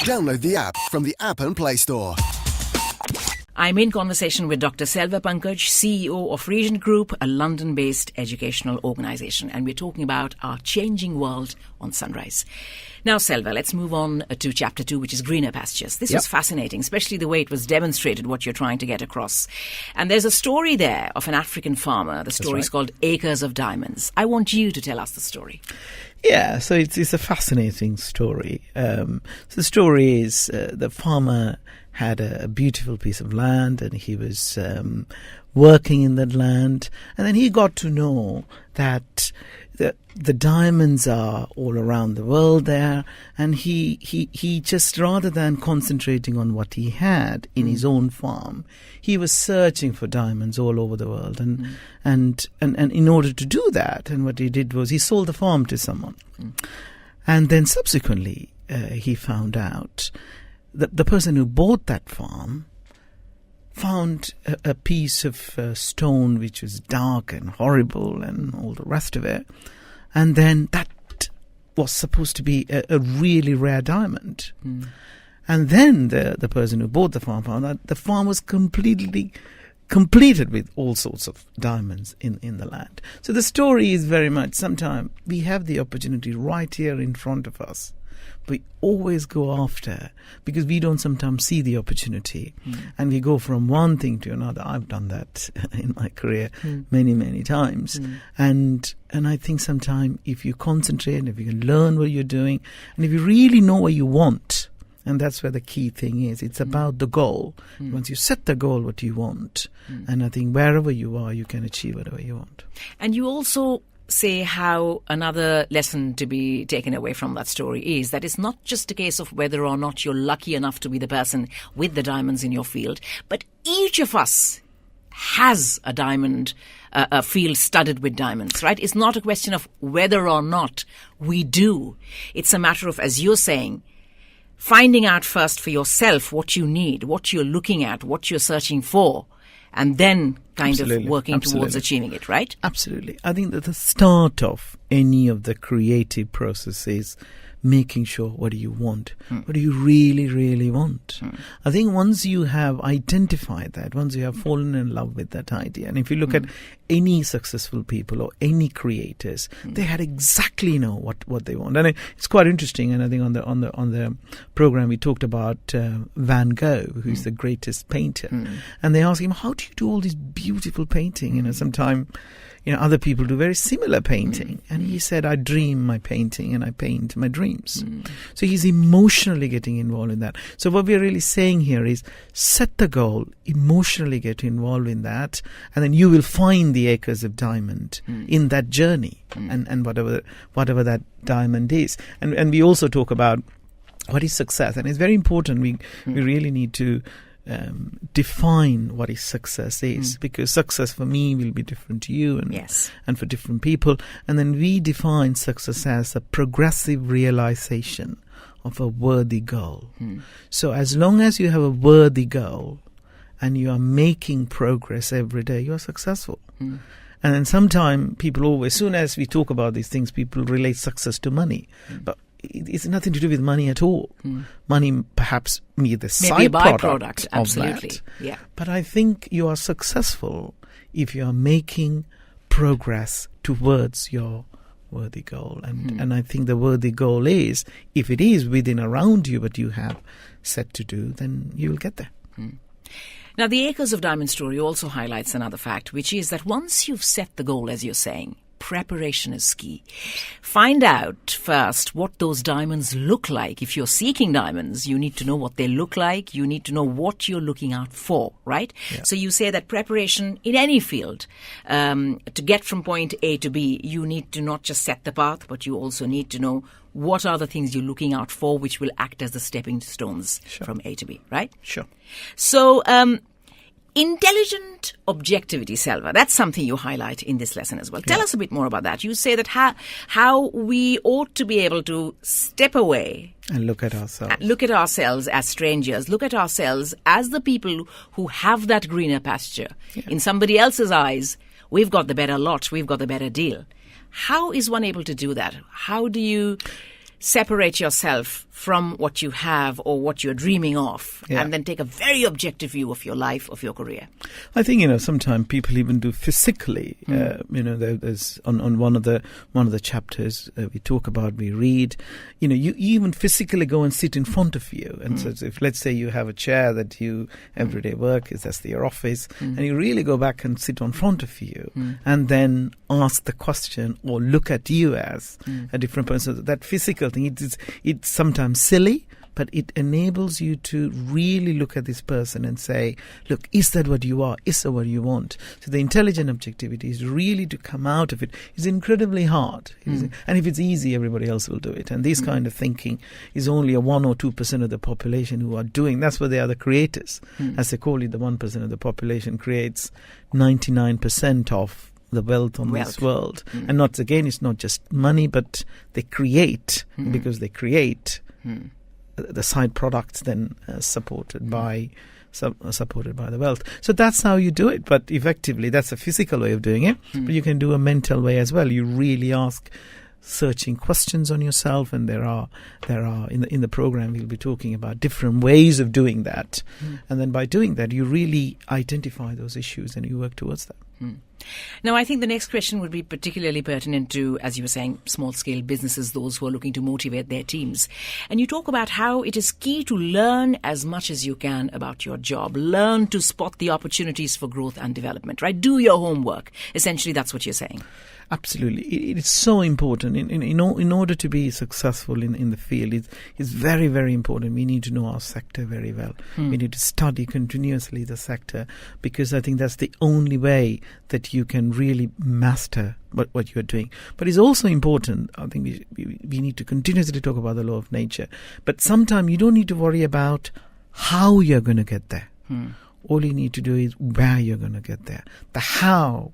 Download the app from the App and Play Store. I'm in conversation with Dr. Selva Pankaj, CEO of Regent Group, a London-based educational organisation, and we're talking about our changing world on Sunrise. Now, Selva, let's move on to Chapter 2, which is Greener Pastures. This was fascinating, especially the way it was demonstrated what you're trying to get across. And there's a story there of an African farmer. The story is called Acres of Diamonds. I want you to tell us the story. Yeah, so it's a fascinating story. So the story is the farmer had a beautiful piece of land, and he was working in that land, and then he got to know that the diamonds are all around the world there, and he just, rather than concentrating on what he had in his own farm, he was searching for diamonds all over the world, and in order to do that, and what he did was he sold the farm to someone, and then subsequently he found out the person who bought that farm found a piece of stone which was dark and horrible and all the rest of it. And then that was supposed to be a really rare diamond. And then the person who bought the farm found that the farm was completely completed with all sorts of diamonds in the land. So the story is very much, sometimes we have the opportunity right here in front of us. We always go after, because we don't sometimes see the opportunity, and we go from one thing to another. I've done that in my career many times, and I think sometimes if you concentrate, and if you can learn what you're doing, and if you really know what you want, and that's where the key thing is. It's about the goal. Once you set the goal, what you want, and I think wherever you are, you can achieve whatever you want. And you also say how another lesson to be taken away from that story is that it's not just a case of whether or not you're lucky enough to be the person with the diamonds in your field, but each of us has a diamond, a field studded with diamonds, right? It's not a question of whether or not we do. It's a matter of, as you're saying, finding out first for yourself what you need, what you're looking at, what you're searching for, and then kind of working towards achieving it, right? Absolutely. I think that the start of any of the creative process is making sure, what do you want? What do you really want? I think once you have identified that, once you have fallen in love with that idea, and if you look at any successful people or any creators, they had exactly know what they want. And it's quite interesting. And I think on the program we talked about Van Gogh, who's the greatest painter, and they asked him, how do you do all this beautiful painting? Sometimes other people do very similar painting. And he said, I dream my painting and I paint my dreams. So he's emotionally getting involved in that. So what we're really saying here is set the goal, emotionally get involved in that, and then you will find the acres of diamond in that journey and whatever that diamond is. And we also talk about what is success. And it's very important. We really need to define what success is, because success for me will be different to you and for different people. And then we define success as a progressive realization of a worthy goal. So as long as you have a worthy goal and you are making progress every day, you are successful. And then sometimes people always, soon as we talk about these things, people relate success to money. But it's nothing to do with money at all. Money perhaps maybe the side product of absolutely. That. Yeah. But I think you are successful if you are making progress towards your worthy goal. And I think the worthy goal is, if it is within around you what you have set to do, then you will get there. Now, the Acres of Diamond story also highlights another fact, which is that once you've set the goal, as you're saying, preparation is key. Find out first what those diamonds look like. If you're seeking diamonds, you need to know what they look like. You need to know what you're looking out for, right? Yeah. So you say that preparation in any field, to get from point A to B, you need to not just set the path, but you also need to know what are the things you're looking out for, which will act as the stepping stones from A to B, right? Sure. So, intelligent objectivity, Selva, that's something you highlight in this lesson as well. Tell us a bit more about that. You say that how we ought to be able to step away and look at ourselves. Look at ourselves as strangers. Look at ourselves as the people who have that greener pasture. Yeah. In somebody else's eyes, we've got the better lot. We've got the better deal. How is one able to do that? How do you separate yourself from what you have or what you're dreaming of, and then take a very objective view of your life, of your career. I think, sometimes people even do physically. There's on one of the chapters we read, you even physically go and sit in front of you. And so if, let's say, you have a chair that you everyday work is, that's your office, and you really go back and sit in front of you and then ask the question or look at you as a different person. So that physical thing, it's sometimes silly, but it enables you to really look at this person and say, look, is that what you are? Is that what you want? So the intelligent objectivity is really to come out of it. It's incredibly hard. And if it's easy, everybody else will do it. And this kind of thinking is only a 1 or 2% of the population who are doing. That's why they are the creators. As they call it, the 1% of the population creates 99% of the wealth on this world. And it's not just money, but they create, because they create the side products then supported by the wealth. So that's how you do it. But effectively, that's a physical way of doing it. But you can do a mental way as well. You really ask searching questions on yourself, and there are in the program we'll be talking about different ways of doing that. And then by doing that, you really identify those issues and you work towards them. Now, I think the next question would be particularly pertinent to, as you were saying, small-scale businesses, those who are looking to motivate their teams. And you talk about how it is key to learn as much as you can about your job. Learn to spot the opportunities for growth and development, right? Do your homework. Essentially, that's what you're saying. Absolutely. It is so important. In order to be successful in the field, it's very, very important. We need to know our sector very well. We need to study continuously the sector, because I think that's the only way that you can really master what you're doing. But it's also important, I think we need to continuously talk about the law of nature. But sometimes you don't need to worry about how you're going to get there. All you need to do is where you're going to get there. The how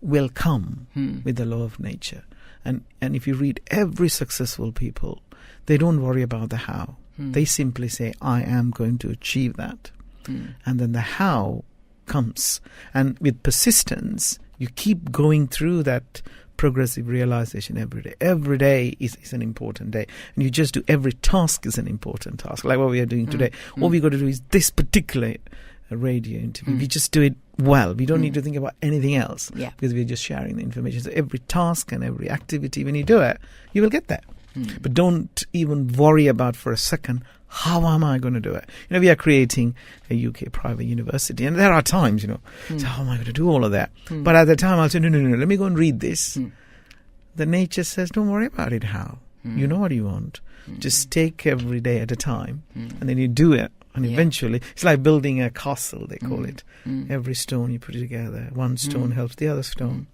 will come with the law of nature. And if you read every successful people, they don't worry about the how. They simply say, I am going to achieve that. And then the how comes. And with persistence, you keep going through that progressive realization every day. Every day is an important day. And you just do every task is an important task, like what we are doing today. All we got to do is this particular radio interview. We just do it well. We don't need to think about anything else, because we're just sharing the information. So every task and every activity, when you do it, you will get there. But don't even worry about for a second, how am I going to do it? We are creating a UK private university, and there are times, so how am I going to do all of that? But at the time, I'll say, no, let me go and read this. The nature says, don't worry about it, how. You know what you want. Just take every day at a time, and then you do it. And eventually, it's like building a castle, they call it. Every stone you put it together. One stone helps the other stone.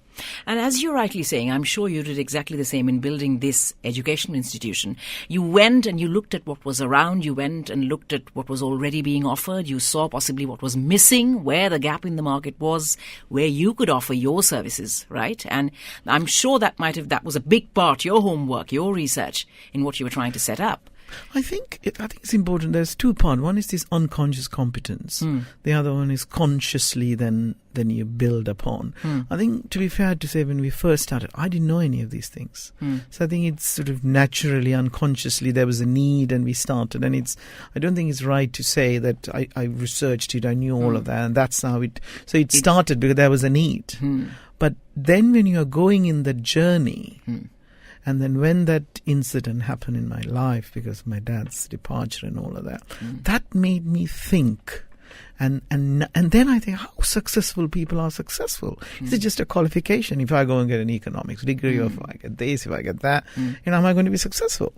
And as you're rightly saying, I'm sure you did exactly the same in building this educational institution. You went and you looked at what was around. You went and looked at what was already being offered. You saw possibly what was missing, where the gap in the market was, where you could offer your services, right? And I'm sure that was a big part, your homework, your research in what you were trying to set up. I think it's important. There's two parts. One is this unconscious competence. The other one is consciously then you build upon. I think, to be fair to say, when we first started, I didn't know any of these things. So I think it's sort of naturally, unconsciously, there was a need and we started. And I don't think it's right to say that I researched it, I knew all of that, and that's how it started because there was a need. But then when you are going in the journey, and then when that incident happened in my life, because of my dad's departure and all of that, that made me think. And then I think, how successful people are successful. Is it just a qualification? If I go and get an economics degree, or if I get this, if I get that, am I going to be successful?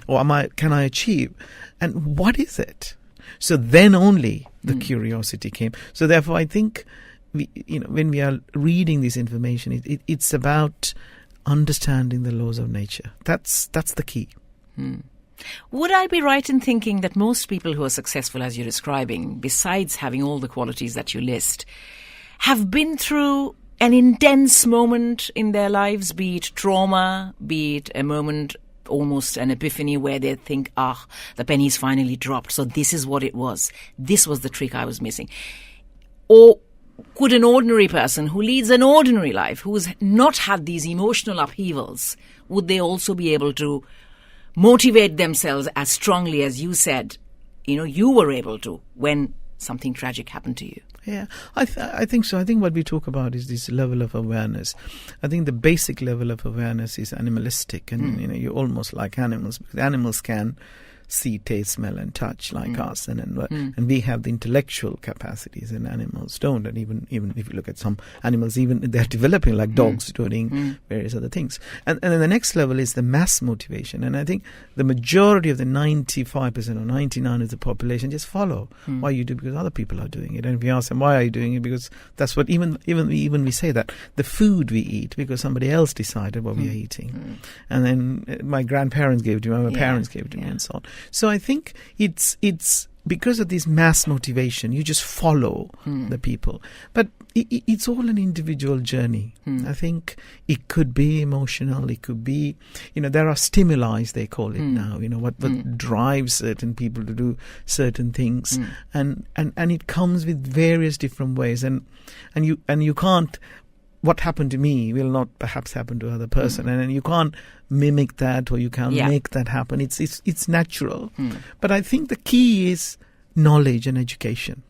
Or can I achieve? And what is it? So then only the curiosity came. So therefore, I think, when we are reading this information, it's about understanding the laws of nature. That's the key. Would I be right in thinking that most people who are successful, as you're describing, besides having all the qualities that you list, have been through an intense moment in their lives, be it trauma, be it a moment, almost an epiphany where they think, the penny's finally dropped, so this is what it was. This was the trick I was missing. Or could an ordinary person who leads an ordinary life, who's not had these emotional upheavals, would they also be able to motivate themselves as strongly as you said, you were able to when something tragic happened to you? Yeah, I think so. I think what we talk about is this level of awareness. I think the basic level of awareness is animalistic, and you're almost like animals, because animals can see, taste, smell, and touch like us, and we have the intellectual capacities, and animals don't. And even if you look at some animals, even they're developing, like dogs doing various other things. And then the next level is the mass motivation. And I think the majority of the 95% or 99% of the population just follow why you do, because other people are doing it. And if we ask them, why are you doing it? Because that's what even we say that the food we eat because somebody else decided what we are eating, and then my grandparents gave it to me, my parents gave it to me, and so on. So I think it's because of this mass motivation, you just follow the people. But it's all an individual journey. I think it could be emotional. It could be, there are stimuli, they call it now, what drives certain people to do certain things. And it comes with various different ways. And you can't, what happened to me will not perhaps happen to other person, and you can't mimic that, or you can't make that happen. It's natural. But I think the key is knowledge and education.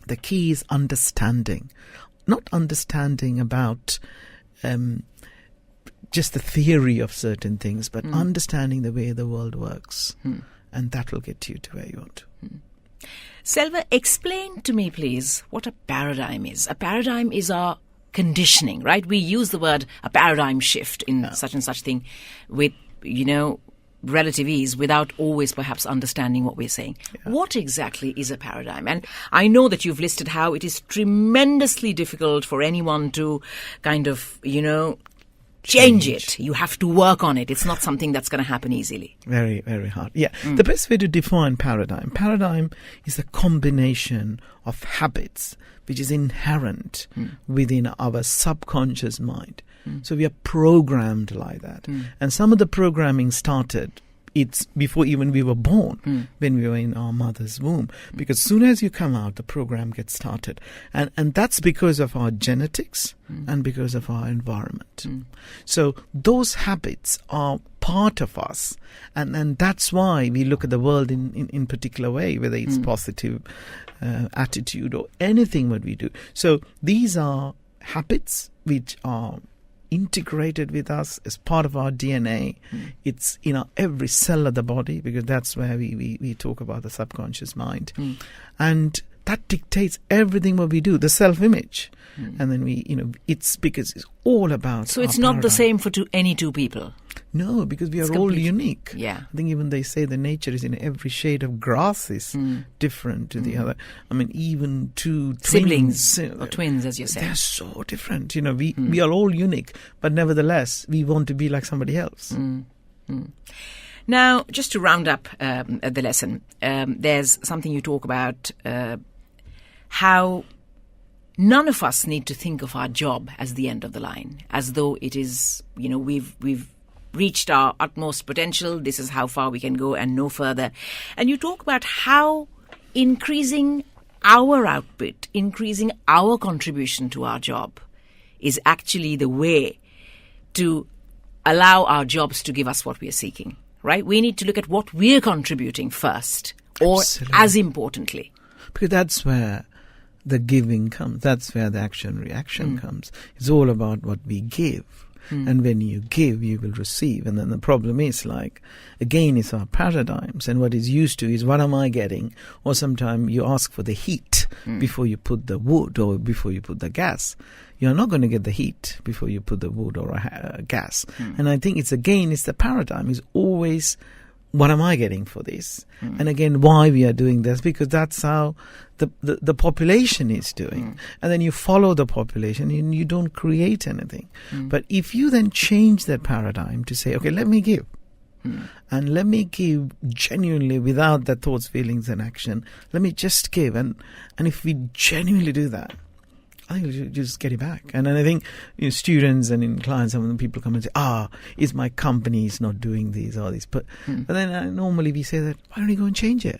The key is understanding, not understanding about just the theory of certain things, but understanding the way the world works, and that will get you to where you want to. Selva, explain to me, please, what a paradigm is. A paradigm is our conditioning, right? We use the word a paradigm shift in such and such thing with, relative ease, without always perhaps understanding what we're saying. What exactly is a paradigm? And I know that you've listed how it is tremendously difficult for anyone to kind of, change it. You have to work on it. It's not something that's going to happen easily. Very, very hard. Yeah. The best way to define paradigm is a combination of habits which is inherent within our subconscious mind. So we are programmed like that. And some of the programming started, it's before even we were born, when we were in our mother's womb. Because as soon as you come out, the program gets started. And that's because of our genetics and because of our environment. So those habits are part of us. And that's why we look at the world in particular way, whether it's positive attitude or anything what we do. So these are habits which are integrated with us as part of our DNA. It's in every cell of the body, because that's where we talk about the subconscious mind. And that dictates everything what we do, the self-image. And then it's because it's all about. So it's not the same for any two people. No, because we are all unique. Yeah. I think even they say the nature is in every shade of grass is different to the other. I mean, even two siblings or twins, as you say, they're so different. We are all unique, but nevertheless, we want to be like somebody else. Now, just to round up the lesson, there's something you talk about, how none of us need to think of our job as the end of the line, as though it is, we've reached our utmost potential, this is how far we can go and no further. And you talk about how increasing our output, increasing our contribution to our job is actually the way to allow our jobs to give us what we are seeking, right? We need to look at what we're contributing first, or as importantly. Because that's where the giving comes. That's where the action-reaction comes. It's all about what we give. And when you give, you will receive. And then the problem is, again, it's our paradigms. And what is used to is, what am I getting? Or sometimes you ask for the heat before you put the wood or before you put the gas. You're not going to get the heat before you put the wood or a gas. And I think it's the paradigm is always, what am I getting for this? And again, why we are doing this? Because that's how the population is doing. And then you follow the population and you don't create anything. But if you then change that paradigm to say, okay, let me give. And let me give genuinely without the thoughts, feelings and action. Let me just give. And if we genuinely do that, I think you just get it back. And then I think students and in clients, some of the people come and say, is my company is not doing these or these. But then normally we say that, why don't you go and change it?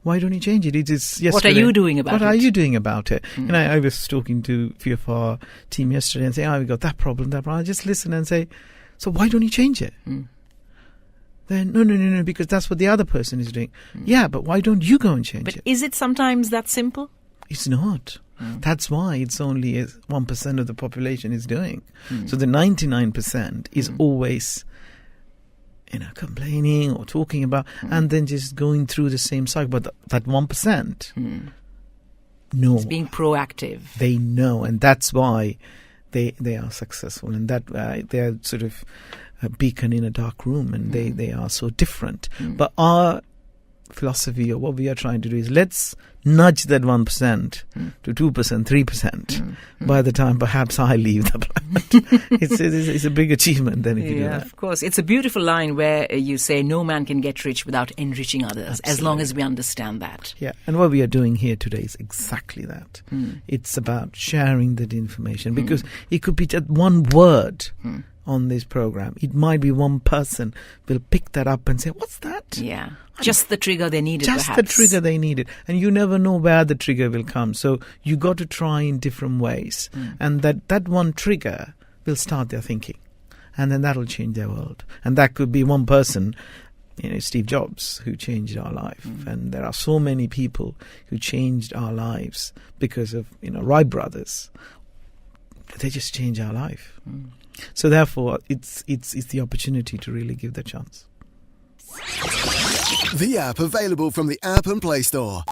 Why don't you change it? It is yesterday. What are you doing about it? What are you doing about it? And I was talking to a few of our team yesterday and saying, we got that problem. I just listen and say, so why don't you change it? then no, because that's what the other person is doing. Yeah, but why don't you go and change But it? is it sometimes that simple? It's not. That's why it's only 1% of the population is doing. So the 99% is always, complaining or talking about, and then just going through the same cycle. But that 1%, no, It's being proactive. they know, and that's why they are successful, and that they are sort of a beacon in a dark room, and they are so different. But our philosophy, or what we are trying to do, is let's nudge that 1% to 2%, 3%. By the time perhaps I leave the planet, it's a big achievement then if you do Yeah, that. of course. It's a beautiful line where you say no man can get rich without enriching others, as long as we understand that. Yeah, and what we are doing here today is exactly that. It's about sharing that information, because it could be just one word on this program. It might be one person will pick that up and say, what's that? Yeah. Just the trigger they needed, Just perhaps. the trigger they needed. And you never know where the trigger will come. So you got to try in different ways. And that one trigger will start their thinking. And then that'll change their world. And that could be one person, Steve Jobs, who changed our life. And there are so many people who changed our lives because of, Wright brothers. They just changed our life. So therefore, it's the opportunity to really give the chance. The app available from the App and Play Store.